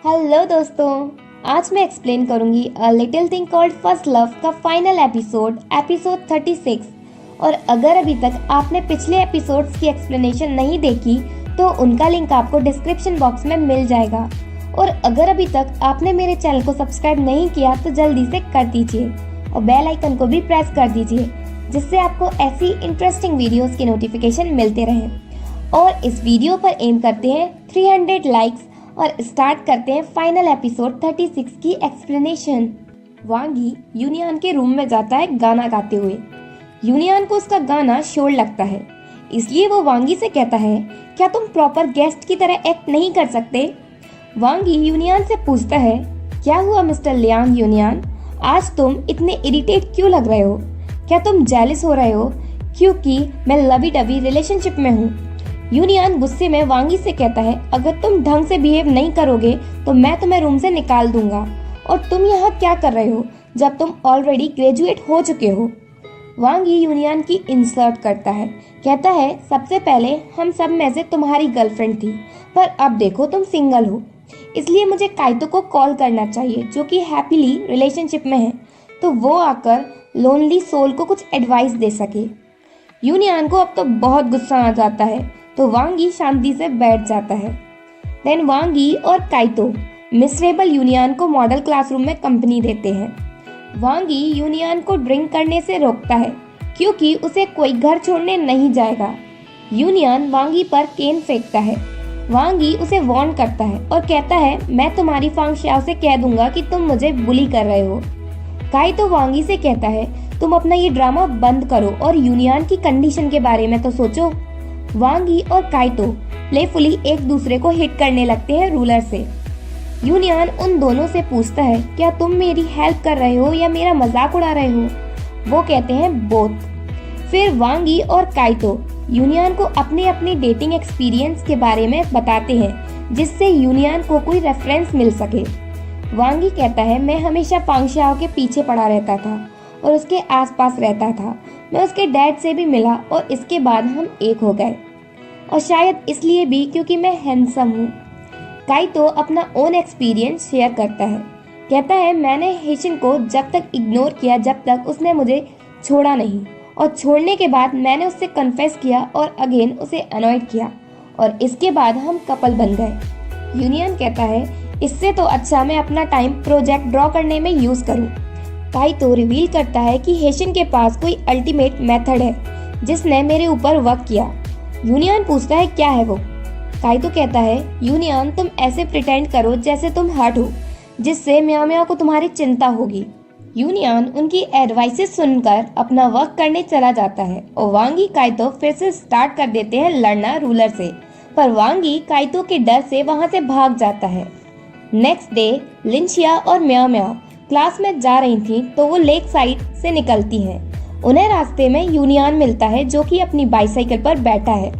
Hello दोस्तों, आज मैं एक्सप्लेन करूंगी a little thing called first love का फाइनल एपिसोड 36। और अगर अभी तक आपने पिछले एपिसोड्स की एक्सप्लेनेशन नहीं देखी तो उनका लिंक आपको डिस्क्रिप्शन बॉक्स में मिल जाएगा। और अगर अभी तक आपने मेरे चैनल को सब्सक्राइब नहीं किया तो जल्दी से कर दीजिए और बेल आइकन को भी प्रेस कर दीजिए, जिससे आपको ऐसी इंटरेस्टिंग वीडियोस के नोटिफिकेशन मिलते रहें। और इस वीडियो पर एम करते हैं 300 लाइक्स और स्टार्ट करते हैं फाइनल एपिसोड 36 की एक्सप्लेनेशन। वांगी यूनियन के रूम में जाता है गाना गाते हुए। यूनियन को उसका गाना शोर लगता है, इसलिए वो वांगी से कहता है, क्या तुम प्रॉपर गेस्ट की तरह एक्ट नहीं कर सकते? वांगी यूनियन से पूछता है, क्या हुआ मिस्टर लियांग यूनियन, आज तुम इतने इरिटेट क्यों लग रहे हो? क्या तुम जेलस हो रहे हो क्योंकि मैं लवी डवी रिलेशनशिप में हूँ? यूनियन गुस्से में वांगी से कहता है, अगर तुम ढंग से बिहेव नहीं करोगे तो मैं तुम्हें रूम से निकाल दूंगा। और तुम यहाँ क्या कर रहे हो जब तुम ऑलरेडी ग्रेजुएट हो चुके हो? वांगी यूनियन की इंसल्ट करता है, कहता है, सबसे पहले हम सब में से तुम्हारी गर्लफ्रेंड थी, पर अब देखो तुम सिंगल हो, इसलिए मुझे काइतो को कॉल करना चाहिए जो कि हैप्पीली रिलेशनशिप में है, तो वो आकर लोनली सोल को कुछ एडवाइस दे सके। यूनियन को अब तो बहुत गुस्सा आ जाता है, तो वांगी शांति से बैठ जाता है। देन वांगी और काइतो मिसरेबल यूनियन को मॉडल क्लासरूम में कंपनी देते हैं। वांगी यूनियन को ड्रिंक करने से रोकता है क्योंकि उसे कोई घर छोड़ने नहीं जाएगा। यूनियन वांगी पर केन फेंकता है। वांगी उसे वार्न करता है और कहता है, मैं तुम्हारी फांगशाओ से कह दूंगा कि तुम मुझे बुली कर रहे हो। काइतो वांगी से कहता है, तुम अपना ये ड्रामा बंद करो और यूनियन की कंडीशन के बारे में तो सोचो। वांगी और काइतो प्लेफुली एक दूसरे को हिट करने लगते हैं रूलर से। यूनियन उन दोनों से पूछता है, क्या तुम मेरी हेल्प कर रहे हो या मेरा मजाक उड़ा रहे हो? वो कहते हैं बोथ। फिर वांगी और काइतो यूनियन को अपने अपने डेटिंग एक्सपीरियंस के बारे में बताते हैं, जिससे यूनियन को कोई रेफरेंस मिल सके। वांगी कहता है, मैं हमेशा फांगशाओ के पीछे पड़ा रहता था और उसके आसपास रहता था। मैं उसके डैड से भी मिला और इसके बाद हम एक हो गए, और शायद इसलिए भी क्योंकि मैं हैंडसम हूँ। काइतो अपना ओन एक्सपीरियंस शेयर करता है, कहता है, मैंने हेशिन को जब तक इग्नोर किया जब तक उसने मुझे छोड़ा नहीं, और छोड़ने के बाद मैंने उससे कन्फेस किया और अगेन उसे अनॉयड किया, और इसके बाद हम कपल बन गए। यूनियन कहता है, इससे तो अच्छा मैं अपना टाइम प्रोजेक्ट ड्रॉ करने में यूज करूँ। काइतो रिवील करता है कि हेशिन के पास कोई अल्टीमेट मेथड है जिसने मेरे ऊपर वर्क किया। यूनियन पूछता है, क्या है वो? काइतो कहता है, यूनियन तुम ऐसे प्रिटेंड करो जैसे तुम हर्ट हो, जिससे म्याओ म्याओ को तुम्हारी चिंता होगी। यूनियन उनकी एडवाइसेस सुनकर अपना वर्क करने चला जाता है और वांगी काइतो फिर से स्टार्ट कर देते हैं लड़ना रूलर से, पर वांगी काइतो के डर से वहां से भाग जाता है। नेक्स्ट डे लिंशिया और म्याओ म्याओ क्लास में जा रही थी तो वो लेक साइड से निकलती हैं। उन्हें रास्ते में यूनियन मिलता है जो कि अपनी बाइसाइकिल पर बैठा है।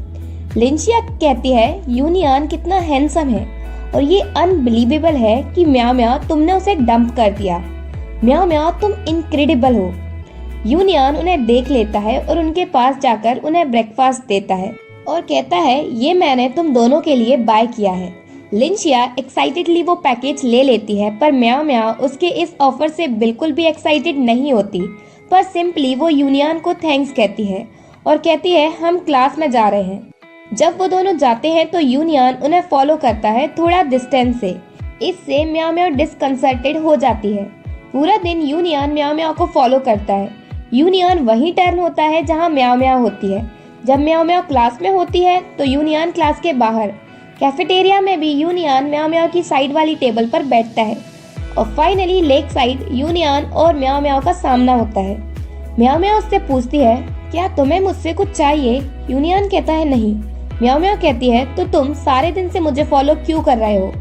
लिंशिया कहती है, यूनियन कितना हैंडसम है और ये अनबिलीवेबल है कि म्याओ म्याओ तुमने उसे डंप कर दिया। म्याओ म्याओ तुम इनक्रेडिबल हो। यूनियन उन्हें देख लेता है और उनके पास जाकर उन्हें ब्रेकफास्ट देता है और कहता है, ये मैंने तुम दोनों के लिए बाय किया है। लिंशिया एक्साइटेडली वो पैकेज ले लेती है, पर म्याओ म्याओ उसके इस ऑफर से बिल्कुल भी एक्साइटेड नहीं होती, पर सिंपली वो यूनियन को थैंक्स कहती है और कहती है, हम क्लास में जा रहे हैं। जब वो दोनों जाते हैं तो यूनियन उन्हें फॉलो करता है थोड़ा डिस्टेंस से। इससे म्याओ म्याओ डिस्कंसर्टेड हो जाती है। पूरा दिन यूनियन म्याओ म्याओ को फॉलो करता है। यूनियन वहीं टर्न होता है जहाँ म्याओ म्याओ होती है। जब म्याओ म्याओ क्लास में होती है तो यूनियन क्लास के बाहर कैफेटेरिया में भी यूनियन म्याओ म्याओ की साइड वाली टेबल पर बैठता है। और फाइनली लेक साइड यूनियन और म्याओ म्याओ का सामना होता है। म्याओ म्याओ उससे पूछती है, क्या तुम्हें मुझसे कुछ चाहिए? यूनियन कहता है, नहीं। म्याओ म्याओ कहती है, तो तुम सारे दिन से मुझे फॉलो क्यों कर रहे हो?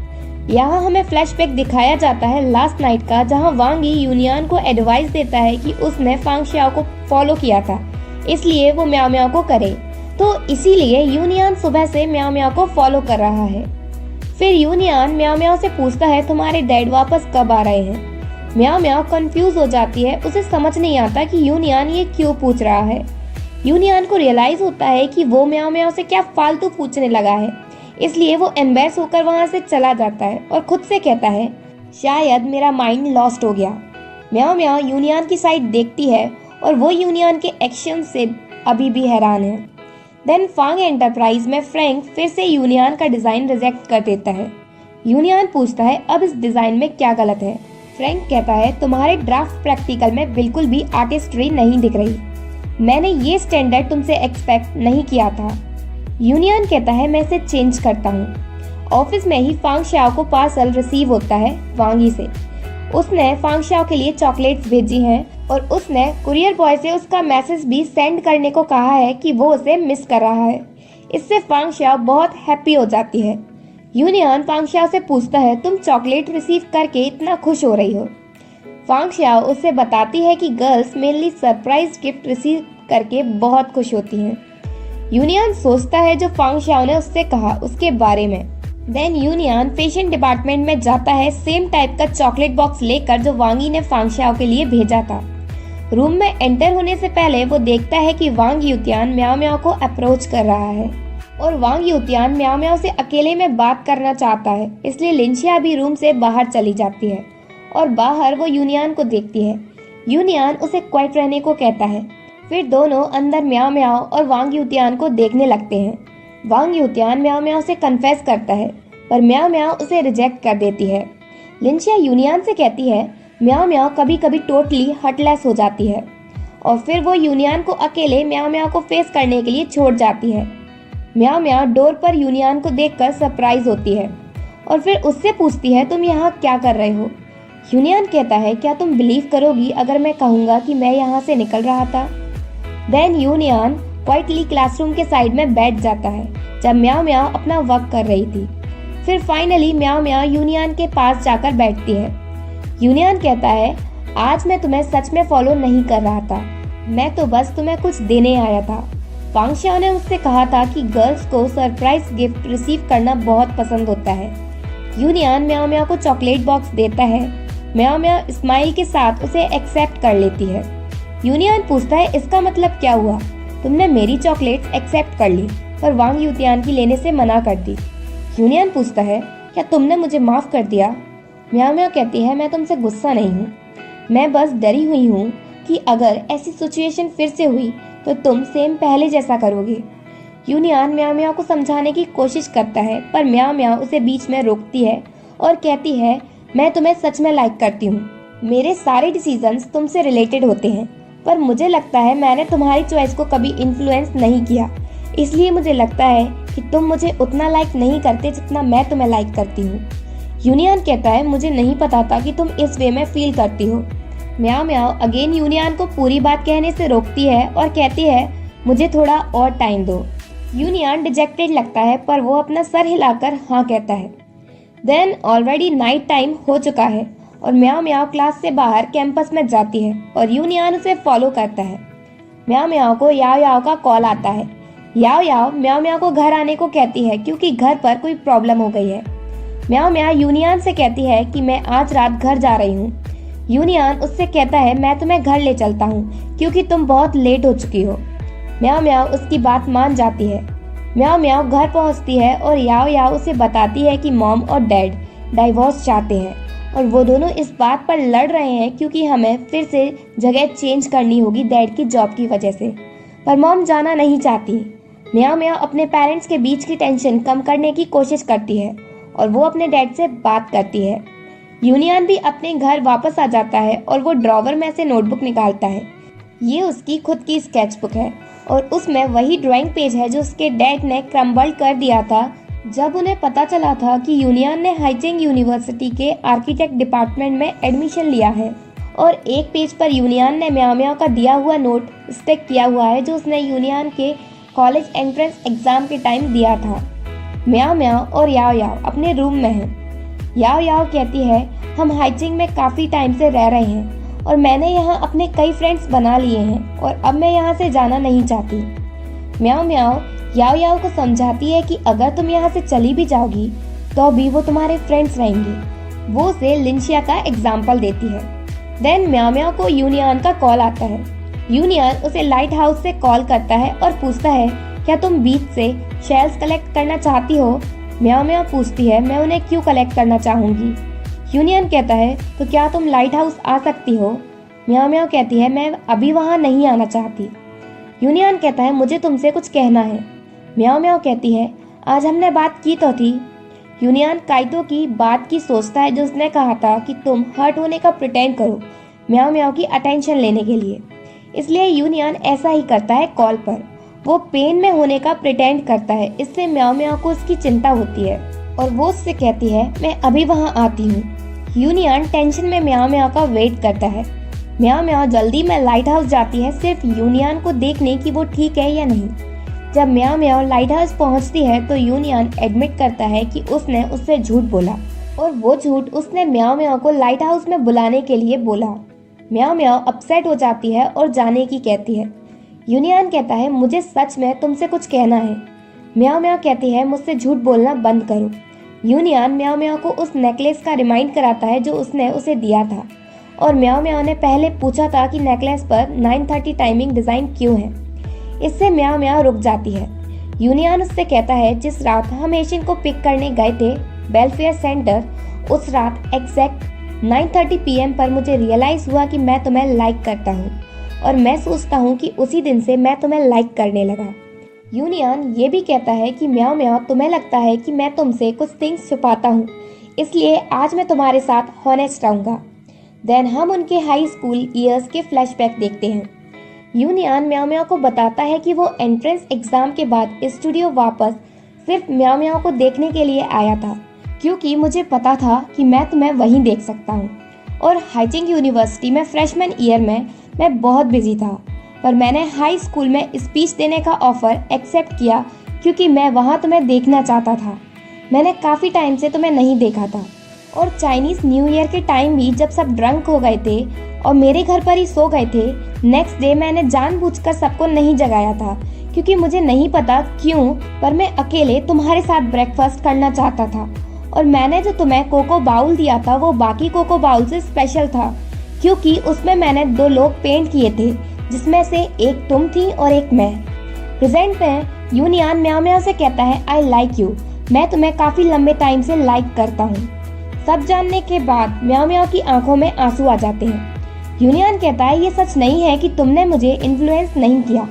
यहाँ हमें फ्लैशबैक दिखाया जाता है लास्ट नाइट का, जहाँ वांगी यूनियन को एडवाइस देता है कि उसने फांगशाओ को फॉलो किया था, इसलिए वो म्याओ म्याओ को करे, तो इसीलिए यूनियन सुबह से म्याओ म्याओ को फॉलो कर रहा है। फिर यूनियन म्याओ म्याओ से पूछता है, तुम्हारे डैड वापस कब आ रहे हैं? म्याओ म्याओ कंफ्यूज हो जाती है, उसे समझ नहीं आता कि यूनियन ये क्यों पूछ रहा है। यूनियन को रियलाइज होता है कि वो म्याओ म्याओ से क्या फालतू पूछने लगा है, इसलिए वो एम्बैरेस होकर वहाँ से चला जाता है और खुद से कहता है शायद मेरा माइंड लॉस्ट हो गया। म्याओ म्याओ यूनियन की साइड देखती है और वो यूनियन के एक्शन से अभी भी हैरान है। देन फांग एंटरप्राइज में फ्रैंक फिर से यूनियन का डिजाइन रिजेक्ट कर देता है। यूनियन पूछता है अब इस डिजाइन में क्या गलत है। फ्रैंक कहता है तुम्हारे ड्राफ्ट प्रैक्टिकल में बिल्कुल भी आर्टिस्ट्री नहीं दिख रही, मैंने ये स्टैंडर्ड तुमसे एक्सपेक्ट नहीं किया था। यूनियन कहता है मैं इसे चेंज करता हूँ। ऑफिस में ही फांग शाओ को पार्सल रिसीव होता है वांगी से। उसने फांग शाओ के लिए चॉकलेट्स भेजी हैं और उसने कुरियर बॉय से उसका मैसेज भी सेंड करने को कहा है कि वो उसे मिस कर रहा है। इससे फांग शाओ बहुत हैप्पी हो जाती है। यूनियन फांग शाओ से पूछता है तुम चॉकलेट रिसीव करके इतना खुश हो रही हो। फांग शाओ उससे बताती है कि girls mainly surprise gift receive करके बहुत खुश होती हैं। यूनियन सोचता है जो फांग शाओ ने उससे कहा उसके बारे में। देन यूनियन फैशन डिपार्टमेंट में जाता है सेम टाइप का चॉकलेट बॉक्स लेकर जो वांगी ने फांग शाओ के लिए भेजा था। रूम में एंटर होने से पहले वो देखता है कि वांग यूतियान म्याओ म्याओ को अप्रोच कर रहा है और वांग यूतियान म्याओ म्याओ से अकेले में बात करना चाहता है, इसलिए लिंशिया भी रूम से बाहर चली जाती है और बाहर वो यूनियन को देखती है। यूनियन उसे क्वाइट रहने को कहता है। फिर दोनों अंदर म्याओ म्याओ और वांग यूतियान को देखने लगते हैं। वांग यूतियान म्याओ म्याओ से कन्फेस करता है पर म्याओ म्याओ उसे रिजेक्ट कर देती है। लिंशिया यूनियन से कहती है म्याओ म्याओ कभी कभी टोटली हर्टलेस हो जाती है और फिर वो यूनियन को अकेले म्याओ म्याओ को फेस करने के लिए छोड़ जाती है। म्याओ म्याओ डोर पर यूनियन को देखकर सरप्राइज होती है और फिर उससे पूछती है तुम यहाँ क्या कर रहे हो। यूनियन कहता है क्या तुम बिलीव करोगी अगर मैं कहूँगा कि मैं यहाँ से निकल रहा था। देन यूनियन क्वाइटली क्लासरूम के साइड में बैठ जाता है जब म्याओ म्याओ अपना वर्क कर रही थी। फिर फाइनली म्याओ म्याओ यूनियन के पास जाकर बैठती है। यूनियन कहता है आज मैं तुम्हें सच में फॉलो नहीं कर रहा था, मैं तो बस तुम्हें कुछ देने आया था। फांग शाओ ने मुझसे कहा था कि गर्ल्स को सरप्राइज गिफ्ट रिसीव करना बहुत पसंद होता है। यूनियन म्याओ म्याओ को चॉकलेट बॉक्स देता है। म्याओ म्याओ स्माइल के साथ उसे एक्सेप्ट कर लेती है। यूनियन पूछता है इसका मतलब क्या हुआ, तुमने मेरी चॉकलेट्स एक्सेप्ट कर ली पर वांग यूतियान की लेने से मना कर दी। यूनियन पूछता है क्या तुमने मुझे माफ कर दिया। म्याओ म्याओ कहती है मैं तुमसे गुस्सा नहीं हूँ, मैं बस डरी हुई हूँ कि अगर ऐसी सिचुएशन फिर से हुई तो तुम सेम पहले जैसा करोगे। यूनियन म्याओ म्याओ को समझाने की कोशिश करता है पर म्याओ म्याओ उसे बीच में रोकती है और कहती है मैं तुम्हें सच में लाइक करती हूँ, मेरे सारे डिसीजंस तुमसे रिलेटेड होते हैं पर मुझे लगता है मैंने तुम्हारी चॉइस को कभी इन्फ्लुएंस नहीं किया, इसलिए मुझे लगता है कि तुम मुझे उतना लाइक नहीं करते जितना मैं तुम्हें लाइक करती हूँ। यूनियन कहता है मुझे नहीं पता था कि तुम इस वे में फील करती हो। म्याओ म्याओ अगेन यूनियन को पूरी बात कहने से रोकती है और कहती है मुझे थोड़ा और टाइम दो। यूनियन डिजेक्टेड लगता है पर वो अपना सर हिलाकर हाँ कहता है। देन ऑलरेडी नाइट टाइम हो चुका है और म्याओ म्याओ क्लास से बाहर कैंपस में जाती है और यूनियन उसे फॉलो करता है। म्याओ म्याओ को याओ याओ का कॉल आता है। याओ याओ म्याओ म्याओ को घर आने को कहती है क्योंकि घर पर कोई प्रॉब्लम हो गई है। म्याओ म्याओ यूनियन से कहती है कि मैं आज रात घर जा रही हूँ। यूनियन उससे कहता है मैं तुम्हें घर ले चलता हूँ क्योंकि तुम बहुत लेट हो चुकी हो। म्याओ म्याओ उसकी बात मान जाती है। म्याओ म्याओ घर पहुँचती है और याओ याओ उसे बताती है कि मॉम और डैड डाइवोर्स चाहते हैं और वो दोनों इस बात पर लड़ रहे हैं क्योंकि हमें फिर से जगह चेंज करनी होगी डैड की जॉब की वजह से, पर मॉम जाना नहीं चाहती। म्याओ म्याओ अपने पेरेंट्स के बीच की टेंशन कम करने की कोशिश करती है और वो अपने डैड से बात करती है। यूनियन भी अपने घर वापस आ जाता है और वो ड्रॉवर में से नोटबुक निकालता है। ये उसकी खुद की स्केचबुक है और उसमें वही ड्राइंग पेज है जो उसके डैड ने क्रम्बल कर दिया था जब उन्हें पता चला था कि यूनियन ने हाइचिंग यूनिवर्सिटी के आर्किटेक्ट डिपार्टमेंट में एडमिशन लिया है। और एक पेज पर यूनियन ने म्याओ म्याओ का दिया हुआ नोट स्टिक किया हुआ है जो उसने यूनियन के कॉलेज एंट्रेंस एग्जाम के टाइम दिया था। म्याओ म्याओ और याओ याओ अपने रूम में हैं। याओ याओ कहती है हम हाइचिंग में काफ़ी टाइम से रह रहे हैं और मैंने यहाँ अपने कई फ्रेंड्स बना लिए हैं और अब मैं यहाँ से जाना नहीं चाहती। म्याओ म्याओ याओ याओ को समझाती है कि अगर तुम यहाँ से चली भी जाओगी तो भी वो तुम्हारे फ्रेंड्स रहेंगे। वो उसे लिंशिया का एग्जाम्पल देती है। देन म्याओ म्याओ को यूनियन का कॉल आता है। यूनियन उसे लाइट हाउस से कॉल करता है और पूछता है क्या तुम बीच से शेल्स कलेक्ट करना चाहती हो। म्याओ म्याओ पूछती है मैं उन्हें क्यों कलेक्ट करना चाहूँगी। यूनियन कहता है तो क्या तुम लाइट हाउस आ सकती हो। म्याओ म्याओ कहती है मैं अभी वहाँ नहीं आना चाहती। यूनियन कहता है मुझे तुमसे कुछ कहना है। म्याओ म्याओ कहती है आज हमने बात की तो थी। यूनियन काइतो की बात की सोचता है जो उसने कहा था कि तुम हर्ट होने का प्रिटेंड करो म्याओ म्याओ की अटेंशन लेने के लिए। इसलिए यूनियन ऐसा ही करता है कॉल पर। वो पेन में होने का प्रिटेंड करता है। इससे म्याओ म्याओ को उसकी चिंता होती है और वो उससे कहती है मैं अभी वहाँ आती हूँ। यूनियन टेंशन में म्याओ म्याओ का वेट करता है। म्याओ म्याओ जल्दी में लाइट हाउस जाती है सिर्फ यूनियन को देखने कि वो ठीक है या नहीं। जब म्याओ म्याओ लाइट हाउस पहुँचती है तो यूनियन एडमिट करता है कि उसने उससे झूठ बोला और वो झूठ उसने म्याओ म्याओ को लाइट हाउस में बुलाने के लिए बोला। म्याओ म्याओ अपसेट हो जाती है और जाने की कहती है। यूनियन कहता है मुझे सच में तुमसे कुछ कहना है। म्याओ म्याओ कहती है मुझसे झूठ बोलना बंद करो। यूनियन म्याओ म्याओ को उस नेकलेस का रिमाइंड कराता है जो उसने उसे दिया था और म्याओ म्याओ ने पहले पूछा था कि नेकलेस पर 9:30 टाइमिंग डिजाइन क्यों है। इससे म्याओ म्याओ रुक जाती है। यूनियन उससे कहता है जिस रात हम एशियन को पिक करने गए थे वेलफेयर सेंटर उस रात एग्जैक्ट 9:30 PM पर मुझे रियलाइज हुआ कि मैं तुम्हें लाइक करता हूँ और मैं सोचता हूँ कि उसी दिन से मैं तुम्हें लाइक करने लगा। यूनियन ये भी कहता है कि म्याओ म्याओ तुम्हें लगता है कि मैं तुमसे कुछ थिंग्स छुपाता हूँ इसलिए आज मैं तुम्हारे साथ हॉनेस्ट रहूँगा। देन हम उनके हाई स्कूल ईयर्स के फ्लैशबैक देखते हैं। यूनियन म्याओ म्याओ को बताता है कि वो एंट्रेंस एग्जाम के बाद स्टूडियो वापस सिर्फ म्याओ म्याओ को देखने के लिए आया था क्योंकि मुझे पता था कि मैं तुम्हें वहीं देख सकता हूँ। और हाइचिंग यूनिवर्सिटी में फ्रेशमैन ईयर में मैं बहुत बिजी था पर मैंने हाई स्कूल में स्पीच देने का ऑफर एक्सेप्ट किया क्योंकि मैं वहाँ तुम्हें देखना चाहता था। मैंने काफ़ी टाइम से तुम्हें नहीं देखा था और चाइनीज़ न्यू ईयर के टाइम भी जब सब ड्रंक हो गए थे और मेरे घर पर ही सो गए थे नेक्स्ट डे मैंने जानबूझकर सबको नहीं जगाया था क्योंकि मुझे नहीं पता क्यों पर मैं अकेले तुम्हारे साथ ब्रेकफास्ट करना चाहता था और मैंने जो तुम्हें कोको बाउल दिया था वो बाकी कोको बाउल से स्पेशल था क्योंकि उसमें मैंने 2 लोग पेंट किए थे जिसमें से एक तुम थी और एक मैं। प्रेजेंट में यूनियन म्याओ म्याओ से कहता है आई लाइक यू मैं तुम्हें काफ़ी लंबे टाइम से लाइक करता हूँ। सब जानने के बाद म्याओ म्याओ की आंखों में आंसू आ जाते हैं। यूनियन कहता है ये सच नहीं है कि तुमने मुझे इन्फ्लुएंस नहीं किया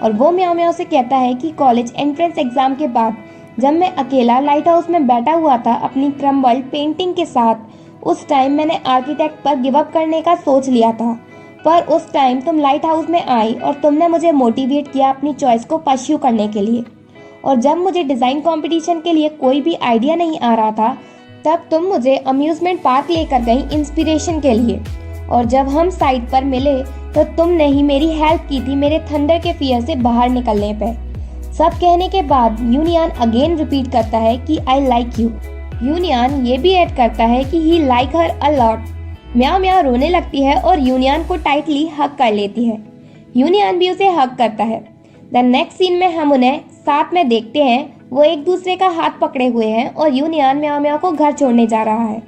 और वो म्याओ म्याओ से कहता है कि कॉलेज एंट्रेंस एग्जाम के बाद जब मैं अकेला लाइट हाउस में बैठा हुआ था अपनी क्रम्बल्ड पेंटिंग के साथ उस टाइम मैंने आर्किटेक्ट पर गिव अप करने का सोच लिया था पर उस टाइम तुम लाइट हाउस में आई और तुमने मुझे मोटिवेट किया अपनी चॉइस को परस्यू करने के लिए। और जब मुझे डिज़ाइन कंपटीशन के लिए कोई भी आइडिया नहीं आ रहा था तब तुम मुझे अम्यूजमेंट पार्क लेकर गई इंस्पिरेशन के लिए और जब हम साइट पर मिले तो तुमने ही मेरी हेल्प की थी मेरे थंडर के फियर से बाहर निकलने पे। सब कहने के बाद यूनियन अगेन रिपीट करता है कि आई लाइक यू। यूनियन ये भी ऐड करता है कि ही लाइक हर अ लॉट। म्याओ म्याओ रोने लगती है और यूनियन को टाइटली हग कर लेती है। यूनियन भी उसे हग करता है। द नेक्स्ट सीन में हम उन्हें साथ में देखते हैं। वो एक दूसरे का हाथ पकड़े हुए हैं और यूनियन म्याओ म्याओ को घर छोड़ने जा रहा है।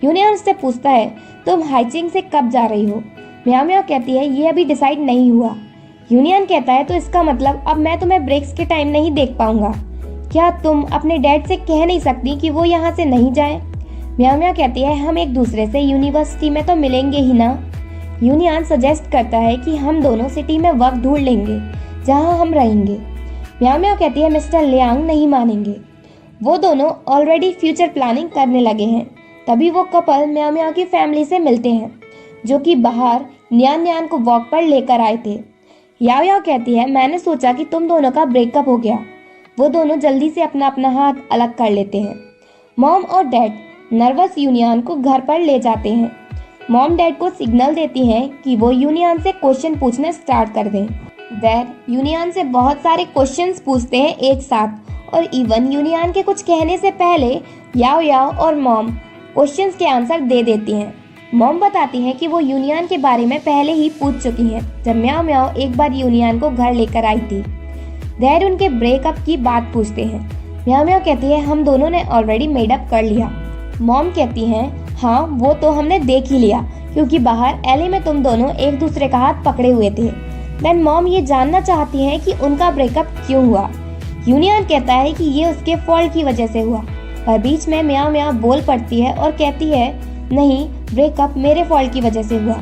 यूनियन उससे पूछता है तुम हाइचिंग से कब जा रही हो। म्याओ म्याओ कहती है ये अभी डिसाइड नहीं हुआ। यूनियन कहता है तो इसका मतलब अब मैं तुम्हें ब्रेक्स के टाइम नहीं देख पाऊंगा। क्या तुम अपने डैड से कह नहीं सकती कि वो यहाँ से नहीं जाए। म्याओ म्याओ कहती है हम एक दूसरे से यूनिवर्सिटी में तो मिलेंगे ही ना। यूनियन सजेस्ट करता है कि हम दोनों सिटी में वक्त ढूंढ लेंगे जहाँ हम रहेंगे। म्याओ म्याओ कहती है मिस्टर लियांग नहीं मानेंगे। वो दोनों ऑलरेडी फ्यूचर प्लानिंग करने लगे हैं। तभी वो कपल म्याओ म्याओ की फैमिली से मिलते हैं जो कि बाहर न्यान न्यान को वॉक पर लेकर आए थे। याओ याओ कहती है मैंने सोचा कि तुम दोनों का ब्रेकअप हो गया। वो दोनों जल्दी से अपना अपना हाथ अलग कर लेते हैं। मॉम और डैड नर्वस यूनियन को घर पर ले जाते हैं। मॉम डैड को सिग्नल देती हैं कि वो यूनियन से क्वेश्चन पूछना स्टार्ट कर दें। डैड यूनियन से बहुत सारे क्वेश्चंस पूछते हैं एक साथ और इवन यूनियन के कुछ कहने से पहले याओ याओ और मॉम क्वेश्चंस के आंसर दे देती हैं। मॉम बताती हैं कि वो यूनियन के बारे में पहले ही पूछ चुकी हैं जब म्याओ म्याओ एक बार यूनियन को घर लेकर आई थी। डैड उनके ब्रेकअप की बात पूछते हैं। म्याओ म्याओ कहती है हम दोनों ने ऑलरेडी मेडअप कर लिया। मॉम कहती हैं हाँ वो तो हमने देख ही लिया क्योंकि बाहर एली में तुम दोनों एक दूसरे का हाथ पकड़े हुए थे। देन मॉम ये जानना चाहती हैं कि उनका ब्रेकअप क्यों हुआ। यूनियन कहता है कि ये उसके फॉल्ट की वजह से हुआ पर बीच में म्याओ म्याओ बोल पड़ती है और कहती है नहीं, ब्रेकअप मेरे फॉल्ट की वजह से हुआ।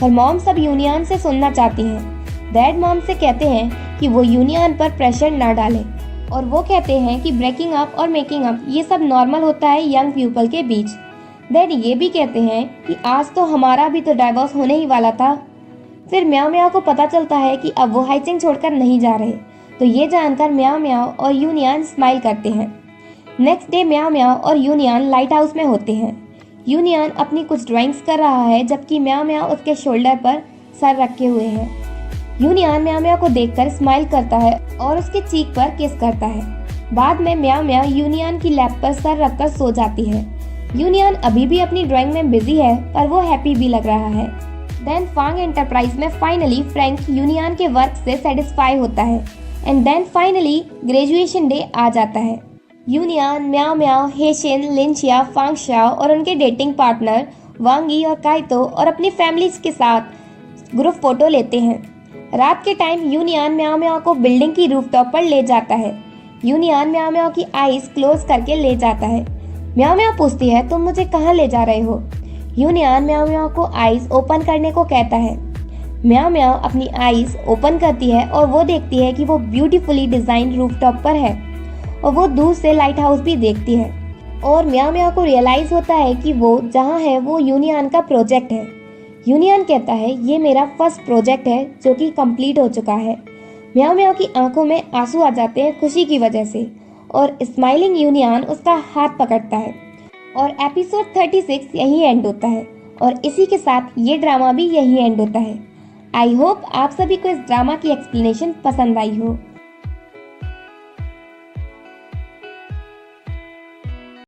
पर मॉम सब यूनियन से सुनना चाहती हैं। डैड मॉम से कहते हैं कि वो यूनियन पर प्रेशर ना डाले और वो कहते हैं कि ब्रेकिंग अप और मेकिंग अप ये सब नॉर्मल होता है यंग पीपल के बीच। डैड ये भी कहते हैं कि आज तो हमारा भी तो डाइवोर्स होने ही वाला था। फिर म्याओ म्याओ को पता चलता है कि अब वो हाइचिंग छोड़कर नहीं जा रहे, तो ये जानकर म्याओ म्याओ और यूनियन स्माइल करते हैं। नेक्स्ट डे म्याओ म्याओ और यूनियन लाइट हाउस में होते हैं। यूनियन अपनी कुछ ड्राइंग्स कर रहा है जबकि म्याओ म्याओ उसके शोल्डर पर सर रखे हुए हैं। यूनियन म्याओ म्याओ को देखकर स्माइल करता है और उसके चीक पर किस करता है। बाद में म्याओ म्याओ यूनियन की लैप पर सर रखकर सो जाती है। यूनियन अभी भी अपनी ड्राइंग में बिजी है पर वो हैप्पी भी लग रहा है। देन फांग एंटरप्राइज में फाइनली फ्रैंक यूनियन के वर्क से सेटिस्फाई होता है and then finally graduation day आ जाता है। यूनियन, म्याओ म्याओ, हेशिन, लिंचिया, फांग शाओ और उनके डेटिंग पार्टनर वांगी और काइतो और अपनी फैमिलीज के साथ ग्रुप फोटो लेते हैं। रात के टाइम यूनियन म्याओ म्याओ को बिल्डिंग की रूफटॉप पर ले जाता है। यूनियन म्याओ म्याओ की आईज क्लोज करके ले जाता है। म्याओ म्याओ पूछती है तुम मुझे कहाँ ले जा रहे हो। यूनियन म्याओ म्याओ को आईज ओपन करने को कहता है। म्याओ म्याओ अपनी आईज ओपन करती है और वो देखती है कि वो ब्यूटीफुली डिजाइन रूफटॉप पर है और वो दूर से लाइट हाउस भी देखती है और म्याओ म्याओ को रियलाइज होता है कि वो जहाँ है वो यूनियन का प्रोजेक्ट है। यूनियन कहता है ये मेरा फर्स्ट प्रोजेक्ट है जो कि कंप्लीट हो चुका है। म्याओ म्याओ की आंखों में आंसू आ जाते हैं खुशी की वजह से और स्माइलिंग यूनियन उसका हाथ पकड़ता है और एपिसोड 36 यही एंड होता है और इसी के साथ ये ड्रामा भी यही एंड होता है। आई होप आप सभी को इस ड्रामा की एक्सप्लेनेशन पसंद आई हो।